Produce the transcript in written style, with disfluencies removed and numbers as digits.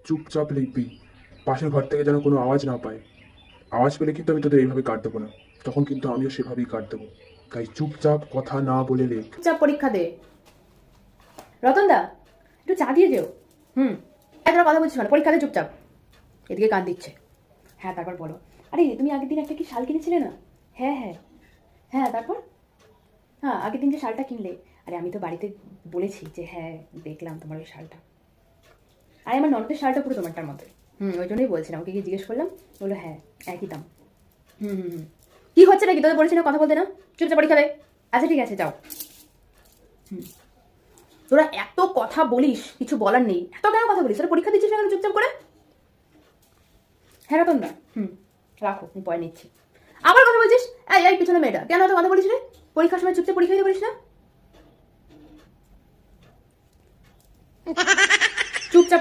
চুপচাপ লিখবি, পাশের ঘর থেকে যেন কোনো আওয়াজ না পায়। আওয়াজ পেলে কিন্তু আমি তোদের এইভাবে কাট দেবো না, তখন কিন্তু আমিও সেভাবেই কাট দেবো। তাই চুপচাপ কথা না বলে লেখ। চুপচাপ পরীক্ষা দে। রতনদা, একটু চা দিয়ে যেও। তোরা কথা বলছিস না, পরীক্ষা দে চুপচাপ। এদিকে কান দিচ্ছে। হ্যাঁ, তারপর বলো। আরে তুমি আগের দিন একটা কি শাল কিনেছিলে না? হ্যাঁ হ্যাঁ হ্যাঁ, তারপর? হ্যাঁ, আগের দিন যে শালটা কিনলে, আরে আমি তো বাড়িতে বলেছি যে হ্যাঁ দেখলাম তোমার ওই শালটা। আরে আমার ননদের শালটা পুরো তোমারটার মতো। ওই জন্যই বলছিলাম, ওকে গিয়ে জিজ্ঞেস করলাম, বললো হ্যাঁ একই দাম। কি হচ্ছে নাকি, তোদের বলছি না কথা বলতে না? চুপচাপ পরীক্ষা দে। আচ্ছা ঠিক আছে, যাও। তোরা এত কথা বলিস, কিছু বলার নেই, এত কেন কথা বলিস? তোরা পরীক্ষা দিচ্ছিস না কেন চুপচাপ করে? হ্যাঁ রতনদা, রাখো, আমি পরে নিচ্ছি। আবার কথা বলছিস? এই এই পিছনে মেয়েটা কেন এত কথা বলিস রে? পরীক্ষার সময় চুপচাপ পরীক্ষা দিতে বলিস না? চুপচাপ